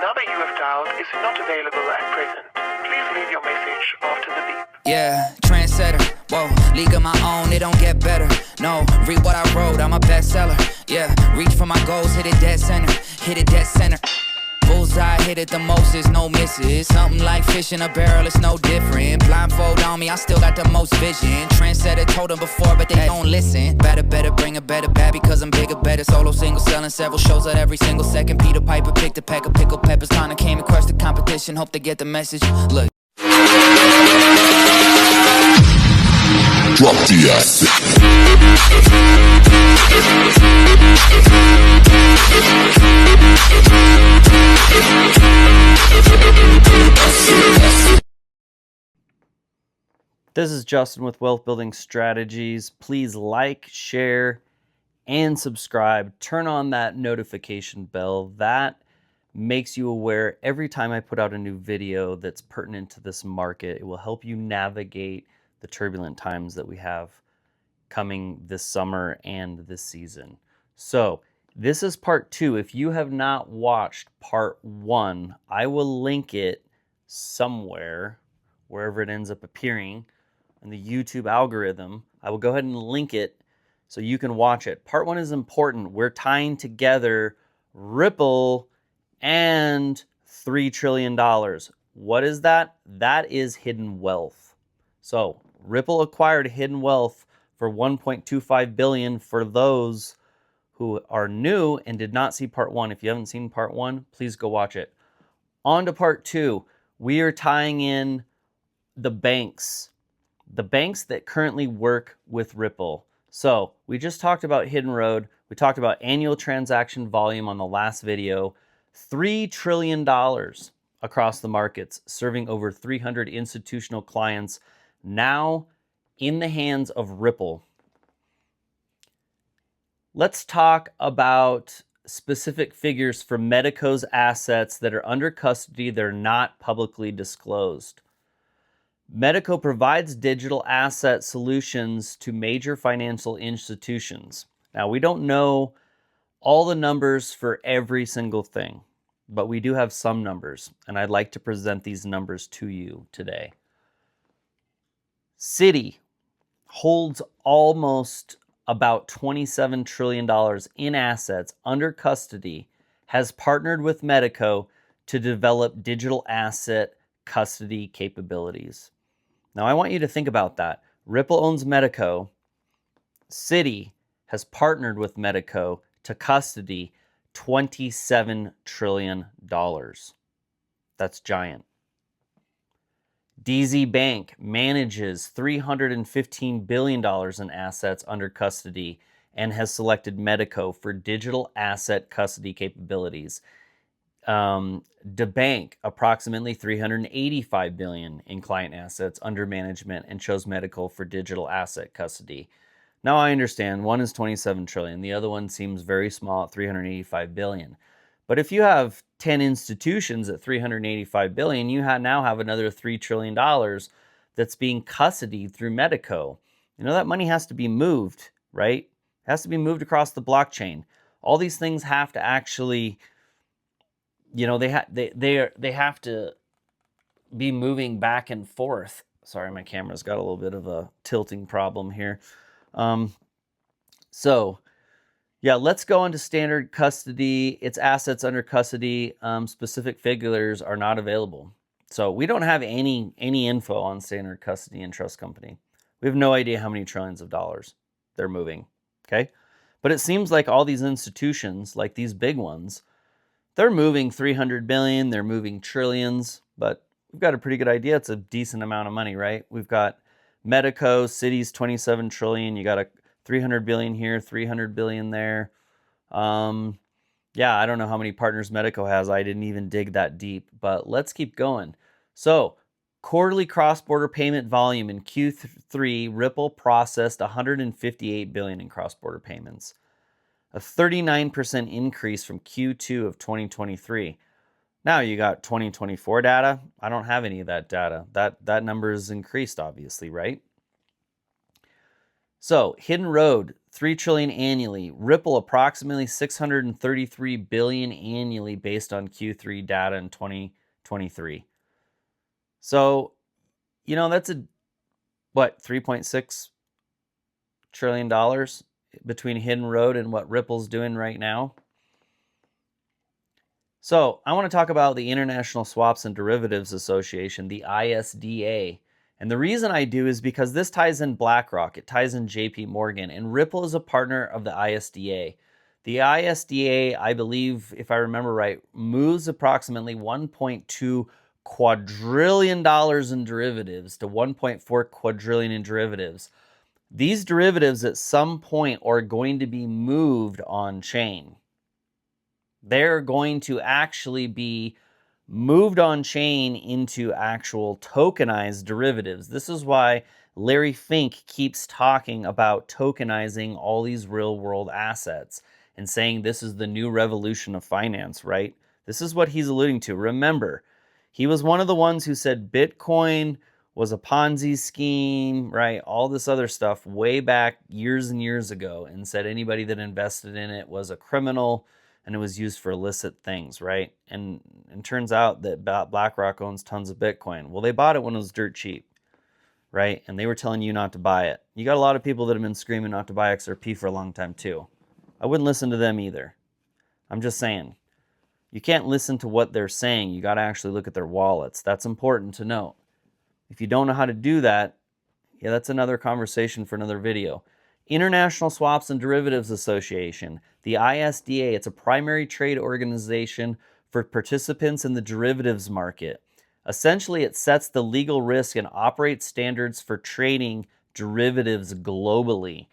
number you have dialed is not available at present. Please leave your message after the beep. Yeah, trendsetter, whoa, league of my own, it don't get better. No, read what I wrote, I'm a bestseller. Yeah, reach for my goals, hit it dead center, hit it dead center. Bullseye, hit it the most, there's no misses. Something like fish in a barrel, it's no different. Blindfold on me, I still got the most vision. Trendsetter, told them before, but they don't listen. Better, bring a better bad because I'm bigger, better. Solo, single, selling several shows at every single second. Peter Piper picked a peck of pickled peppers. Kinda came and crushed the competition, hope they get the message. Look. Drop the acid. This is Justin with Wealth Building Strategies. Please like, share, and subscribe. Turn on that notification bell. That makes you aware every time I put out a new video that's pertinent to this market. It will help you navigate the turbulent times that we have coming this summer and this season. So this is part 2. If you have not watched part 1, I will link it somewhere, wherever it ends up appearing in the YouTube algorithm. I will go ahead and link it so you can watch it. Part 1 is important. We're tying together Ripple and $3 trillion. What is that? That is hidden wealth. So Ripple acquired hidden wealth for $1.25 billion. For those who are new and did not see part 1, if you haven't seen part 1, please go watch it. On to part 2. We are tying in the banks that currently work with Ripple. So we just talked about Hidden Road. We talked about annual transaction volume on the last video. $3 trillion across the markets, serving over 300 institutional clients, now in the hands of Ripple. Let's talk about specific figures for Medico's assets that are under custody that are not publicly disclosed. Medico provides digital asset solutions to major financial institutions. Now, we don't know all the numbers for every single thing, but we do have some numbers, and I'd like to present these numbers to you today. Citi holds almost about $27 trillion in assets under custody, has partnered with Medico to develop digital asset custody capabilities. Now, I want you to think about that. Ripple owns Medico. Citi has partnered with Medico to custody $27 trillion. That's giant. DZ Bank manages $315 billion in assets under custody and has selected Medico for digital asset custody capabilities. DeBank, approximately $385 billion in client assets under management, and chose Medico for digital asset custody. Now I understand one is 27 trillion, the other one seems very small at 385 billion. But if you have 10 institutions at 385 billion, you now have another $3 trillion that's being custodied through Medico. You know, that money has to be moved, right? It has to be moved across the blockchain. All these things have to actually, you know, they have to be moving back and forth. Sorry, my camera's got a little bit of a tilting problem here. Yeah, let's go into standard custody. It's assets under custody. Specific figures are not available. So we don't have any info on standard custody and trust company. We have no idea how many trillions of dollars they're moving, okay? But it seems like all these institutions, like these big ones, they're moving 300 billion, they're moving trillions, but we've got a pretty good idea. It's a decent amount of money, right? We've got Medico, Citi's 27 trillion. You got a 300 billion here, 300 billion there. Yeah, I don't know how many partners Medico has. I didn't even dig that deep, but let's keep going. So, quarterly cross-border payment volume in Q3, Ripple processed 158 billion in cross-border payments, a 39% increase from Q2 of 2023. Now you got 2024 data. I don't have any of that data. That number is increased, obviously, right? So, Hidden Road, 3 trillion annually. Ripple approximately 633 billion annually based on Q3 data in 2023. So, that's what, $3.6 trillion between Hidden Road and what Ripple's doing right now. So I want to talk about the International Swaps and Derivatives Association, the ISDA. And the reason I do is because this ties in BlackRock, it ties in JP Morgan, and Ripple is a partner of the ISDA. The ISDA, I believe, if I remember right, moves approximately $1.2 quadrillion in derivatives to $1.4 quadrillion in derivatives. These derivatives at some point are going to be moved on chain. They're going to actually be moved on chain into actual tokenized derivatives. This is why Larry Fink keeps talking about tokenizing all these real world assets and saying this is the new revolution of finance, right? This is what he's alluding to. Remember, he was one of the ones who said Bitcoin was a Ponzi scheme, right? All this other stuff way back years and years ago, and said anybody that invested in it was a criminal and it was used for illicit things, right? And it turns out that BlackRock owns tons of Bitcoin. Well, they bought it when it was dirt cheap, right? And they were telling you not to buy it. You got a lot of people that have been screaming not to buy XRP for a long time too. I wouldn't listen to them either. I'm just saying, you can't listen to what they're saying. You got to actually look at their wallets. That's important to note. If you don't know how to do that, yeah, that's another conversation for another video. International Swaps and Derivatives Association, the ISDA, it's a primary trade organization for participants in the derivatives market. Essentially, it sets the legal risk and operates standards for trading derivatives globally.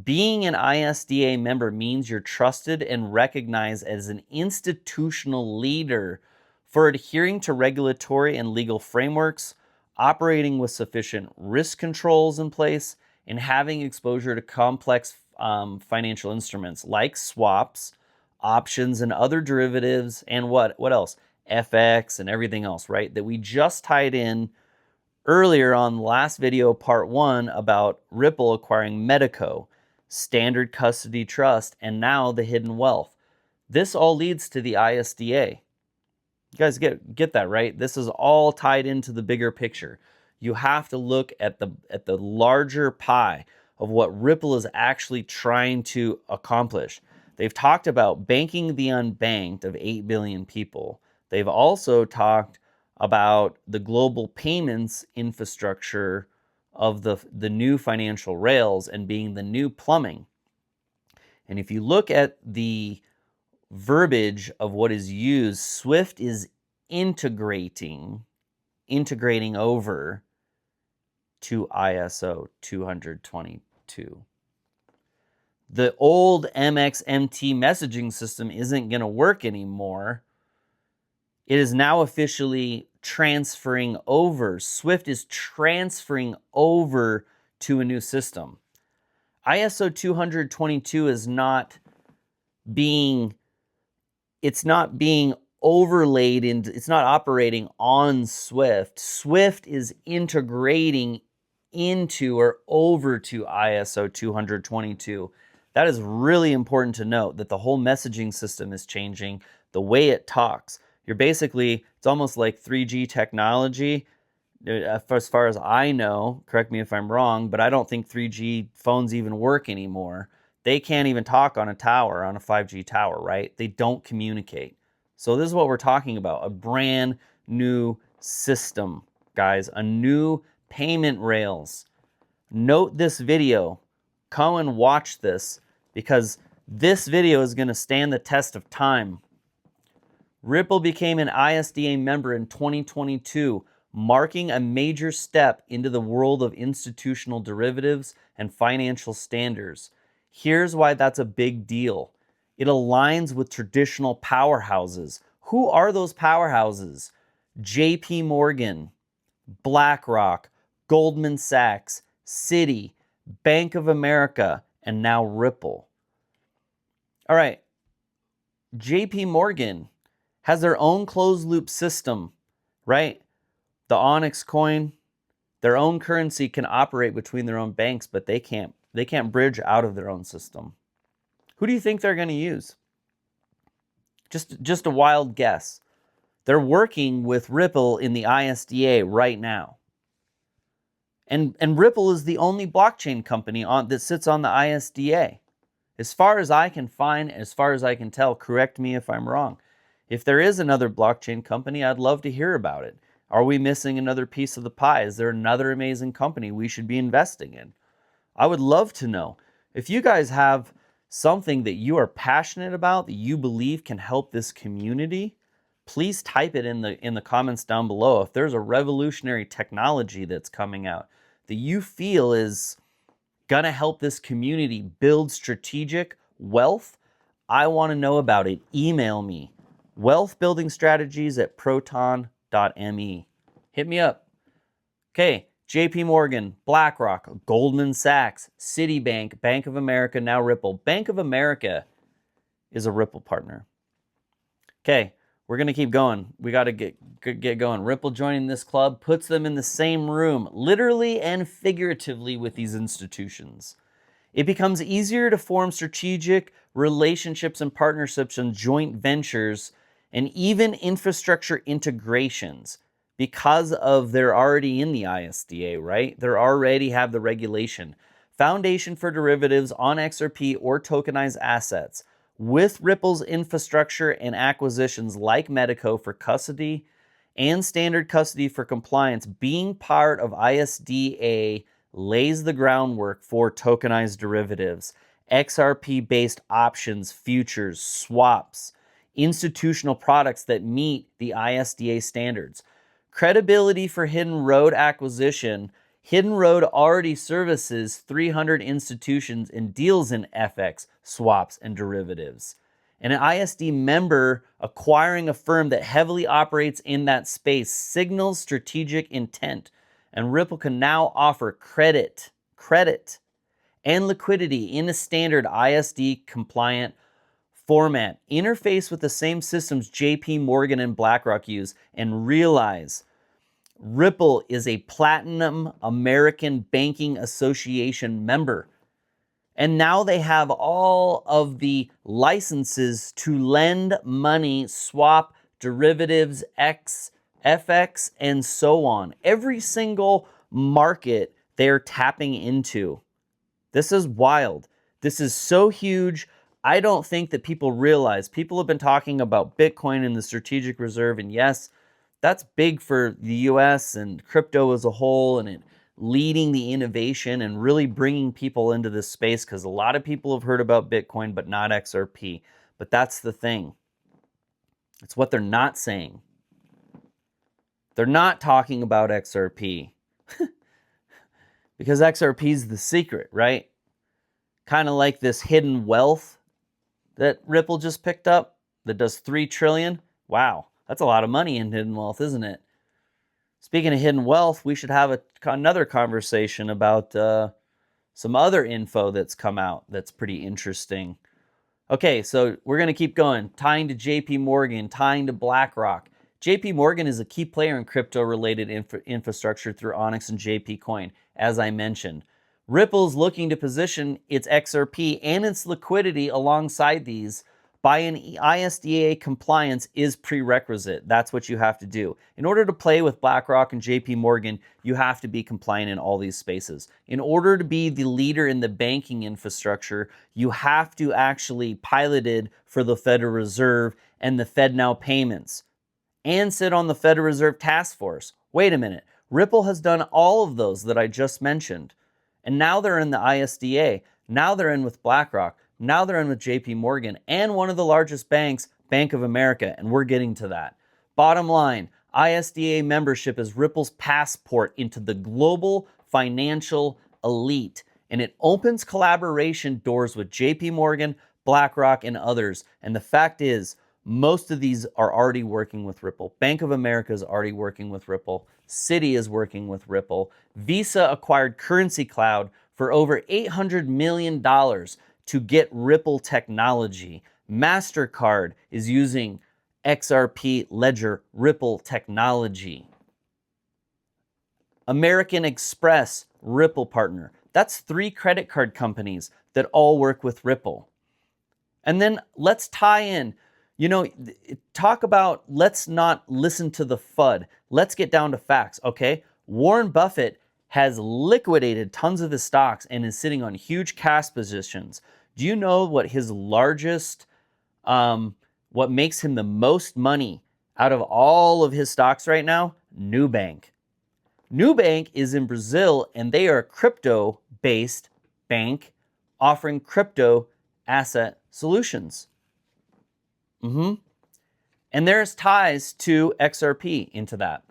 Being an ISDA member means you're trusted and recognized as an institutional leader for adhering to regulatory and legal frameworks, operating with sufficient risk controls in place, and having exposure to complex financial instruments like swaps, options, and other derivatives, and what else? FX and everything else, right? That we just tied in earlier on the last video, part 1, about Ripple acquiring Medico, Standard Custody Trust, and now the Hidden Wealth. This all leads to the ISDA. You guys get that, right? This is all tied into the bigger picture. You have to look at the larger pie of what Ripple is actually trying to accomplish. They've talked about banking the unbanked of 8 billion people. They've also talked about the global payments infrastructure of the new financial rails and being the new plumbing. And if you look at the verbiage of what is used, SWIFT is integrating over to ISO 222. The old MXMT messaging system isn't going to work anymore. It is now officially transferring over. SWIFT is transferring over to a new system. ISO 222 is not being overlaid into, it's not operating on SWIFT. SWIFT is integrating into or over to ISO 222. That is really important to note, that the whole messaging system is changing, the way it talks. It's almost like 3G technology. As far as I know, correct me if I'm wrong, but I don't think 3G phones even work anymore. They can't even talk on a tower, on a 5G tower, right? They don't communicate. So this is what we're talking about, a brand new system, guys, a new payment rails. Note this video. Come and watch this, because this video is going to stand the test of time. Ripple became an ISDA member in 2022, marking a major step into the world of institutional derivatives and financial standards. Here's why that's a big deal. It aligns with traditional powerhouses. Who are those powerhouses? JP Morgan, BlackRock, Goldman Sachs, Citi, Bank of America, and now Ripple. All right, JP Morgan has their own closed loop system, right? The Onyx coin, their own currency can operate between their own banks, but they can't They can't bridge out of their own system. Who do you think they're going to use? Just a wild guess. They're working with Ripple in the ISDA right now. And Ripple is the only blockchain company that sits on the ISDA. As far as I can find, as far as I can tell, correct me if I'm wrong. If there is another blockchain company, I'd love to hear about it. Are we missing another piece of the pie? Is there another amazing company we should be investing in? I would love to know. If you guys have something that you are passionate about, that you believe can help this community, please type it in the comments down below. If there's a revolutionary technology that's coming out that you feel is going to help this community build strategic wealth, I want to know about it. Email me, wealthbuildingstrategies@proton.me. Hit me up. Okay, JP Morgan, BlackRock, Goldman Sachs, Citibank, Bank of America, now Ripple. Bank of America is a Ripple partner. Okay, we're going to keep going. We got to get going. Ripple joining this club puts them in the same room, literally and figuratively, with these institutions. It becomes easier to form strategic relationships and partnerships and joint ventures and even infrastructure integrations because they're already in the ISDA, right? They already have the regulation. Foundation for derivatives on XRP or tokenized assets. With Ripple's infrastructure and acquisitions like Medico for custody and standard custody for compliance, being part of ISDA lays the groundwork for tokenized derivatives, XRP-based options, futures, swaps, institutional products that meet the ISDA standards. Credibility for Hidden Road acquisition. Hidden Road already services 300 institutions and deals in FX, swaps, and derivatives. And an ISD member acquiring a firm that heavily operates in that space signals strategic intent. And Ripple can now offer credit, and liquidity in a standard ISD compliant format. Interface with the same systems JP Morgan and BlackRock use, and realize Ripple is a Platinum American Banking Association member. And now they have all of the licenses to lend money, swap, derivatives, FX, and so on. Every single market they're tapping into. This is wild. This is so huge. I don't think that people realize. People have been talking about Bitcoin and the strategic reserve, and yes, that's big for the US and crypto as a whole, and it leading the innovation and really bringing people into this space, because a lot of people have heard about Bitcoin, but not XRP. But that's the thing. It's what they're not saying. They're not talking about XRP because XRP is the secret, right? Kind of like this hidden wealth that Ripple just picked up that does 3 trillion. Wow, that's a lot of money in hidden wealth, isn't it? Speaking of hidden wealth, we should have another conversation about some other info that's come out that's pretty interesting. Okay, so we're going to keep going. Tying to JP Morgan, tying to BlackRock. JP Morgan is a key player in crypto-related infrastructure through Onyx and JP Coin, as I mentioned. Ripple's looking to position its XRP and its liquidity alongside these by an ISDA compliance is prerequisite. That's what you have to do. In order to play with BlackRock and JP Morgan, you have to be compliant in all these spaces. In order to be the leader in the banking infrastructure, you have to actually piloted for the Federal Reserve and the FedNow payments and sit on the Federal Reserve Task Force. Wait a minute. Ripple has done all of those that I just mentioned. And now they're in the ISDA. Now they're in with BlackRock. Now they're in with JP Morgan and one of the largest banks, Bank of America, and we're getting to that. Bottom line, ISDA membership is Ripple's passport into the global financial elite, and it opens collaboration doors with JP Morgan, BlackRock, and others. And the fact is, most of these are already working with Ripple. Bank of America is already working with Ripple. Citi is working with Ripple. Visa acquired Currency Cloud for over $800 million to get Ripple technology. MasterCard is using XRP Ledger Ripple technology. American Express, Ripple partner. That's 3 credit card companies that all work with Ripple. And then let's tie in, talk about, let's not listen to the FUD. Let's get down to facts, okay? Warren Buffett has liquidated tons of his stocks and is sitting on huge cash positions. Do you know what his largest, what makes him the most money out of all of his stocks right now? Nubank. Nubank is in Brazil, and they are a crypto-based bank offering crypto asset solutions. And there's ties to XRP into that.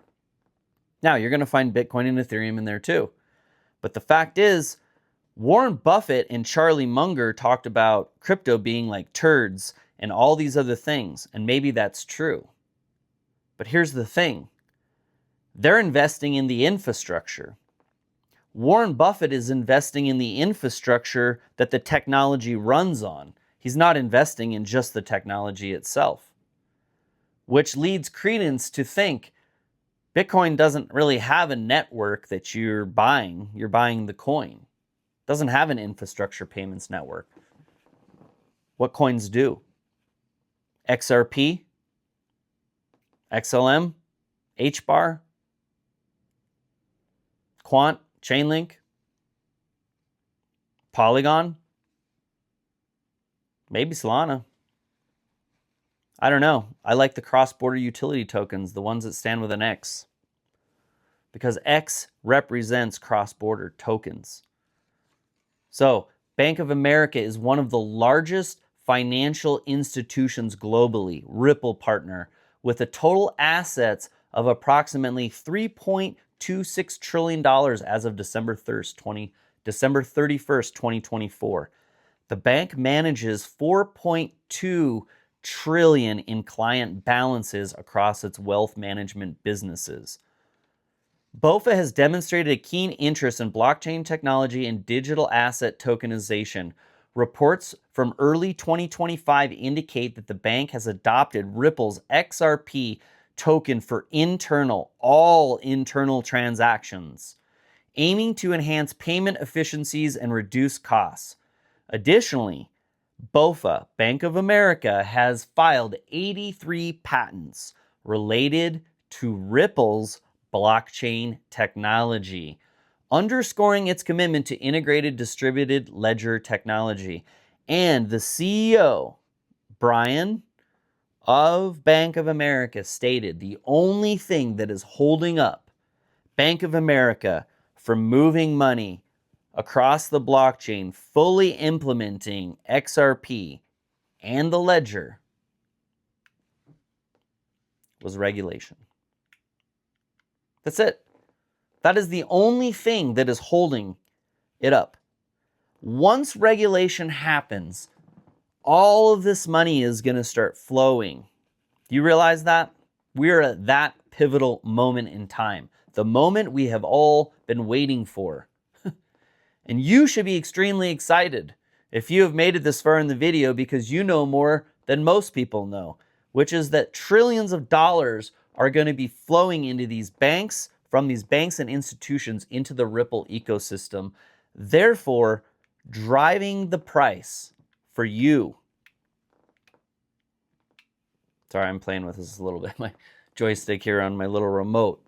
Now, you're going to find Bitcoin and Ethereum in there too. But the fact is, Warren Buffett and Charlie Munger talked about crypto being like turds and all these other things, and maybe that's true. But here's the thing. They're investing in the infrastructure. Warren Buffett is investing in the infrastructure that the technology runs on. He's not investing in just the technology itself, which leads credence to think Bitcoin doesn't really have a network that you're buying. You're buying the coin. It doesn't have an infrastructure payments network. What coins do? XRP, XLM, HBAR, Quant, Chainlink, Polygon, maybe Solana. I don't know. I like the cross-border utility tokens, the ones that stand with an X, because X represents cross-border tokens. So, Bank of America is one of the largest financial institutions globally, Ripple partner, with a total assets of approximately $3.26 trillion as of December 31st, 2024. The bank manages $4.2 trillion in client balances across its wealth management businesses. BofA has demonstrated a keen interest in blockchain technology and digital asset tokenization. Reports from early 2025 indicate that the bank has adopted Ripple's XRP token for all internal transactions, aiming to enhance payment efficiencies and reduce costs. Additionally, BofA, Bank of America, has filed 83 patents related to Ripple's blockchain technology, underscoring its commitment to integrated distributed ledger technology. And the CEO, Brian, of Bank of America stated the only thing that is holding up Bank of America from moving money across the blockchain, fully implementing XRP and the ledger, was regulation. That's it. That is the only thing that is holding it up. Once regulation happens, all of this money is going to start flowing. Do you realize that? We're at that pivotal moment in time. The moment we have all been waiting for. And you should be extremely excited if you have made it this far in the video, because you know more than most people know, which is that trillions of dollars are going to be flowing into these banks, from these banks and institutions into the Ripple ecosystem, therefore driving the price for you. Sorry, I'm playing with this a little bit, my joystick here on my little remote.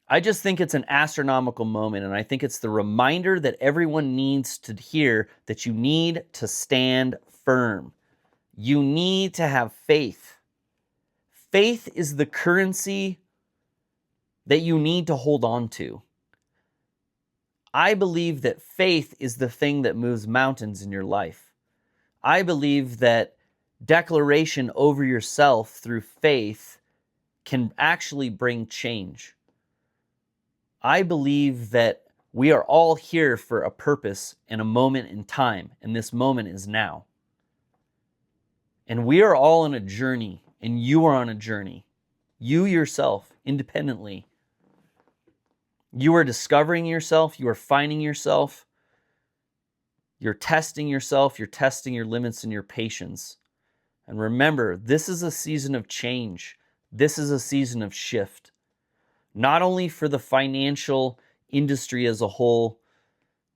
I just think it's an astronomical moment, and I think it's the reminder that everyone needs to hear, that you need to stand firm. You need to have faith. Faith is the currency that you need to hold on to. I believe that faith is the thing that moves mountains in your life. I believe that declaration over yourself through faith can actually bring change. I believe that we are all here for a purpose and a moment in time, and this moment is now. And we are all on a journey, and you are on a journey. You yourself, independently. You are discovering yourself, you are finding yourself, you're testing yourself, you're testing your limits and your patience. And remember, this is a season of change. This is a season of shift. Not only for the financial industry as a whole,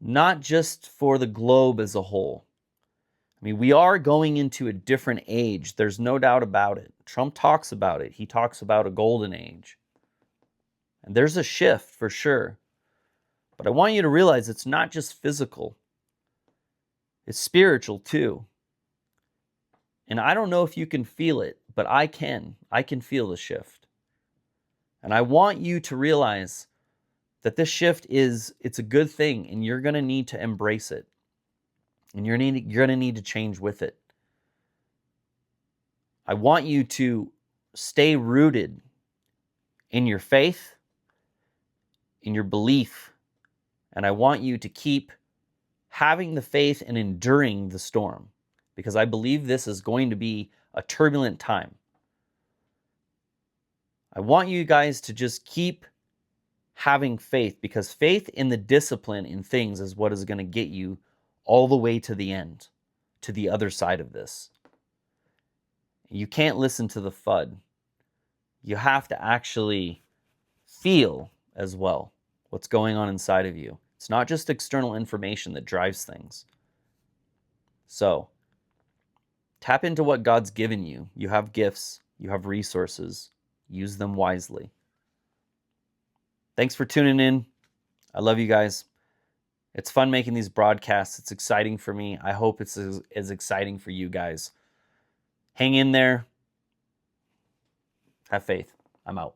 not just for the globe as a whole. I mean, we are going into a different age. There's no doubt about it. Trump talks about it. He talks about a golden age. And there's a shift for sure. But I want you to realize it's not just physical. It's spiritual too. And I don't know if you can feel it, but I can. I can feel the shift. And I want you to realize that this shift it's a good thing, and you're going to need to embrace it. And you're going to need to change with it. I want you to stay rooted in your faith, in your belief, and I want you to keep having the faith and enduring the storm, because I believe this is going to be a turbulent time. I want you guys to just keep having faith, because faith in the discipline in things is what is going to get you all the way to the end, to the other side of this. You can't listen to the FUD. You have to actually feel as well what's going on inside of you. It's not just external information that drives things. So, tap into what God's given you. You have gifts, you have resources. Use them wisely. Thanks for tuning in. I love you guys. It's fun making these broadcasts. It's exciting for me. I hope it's as exciting for you guys. Hang in there. Have faith. I'm out.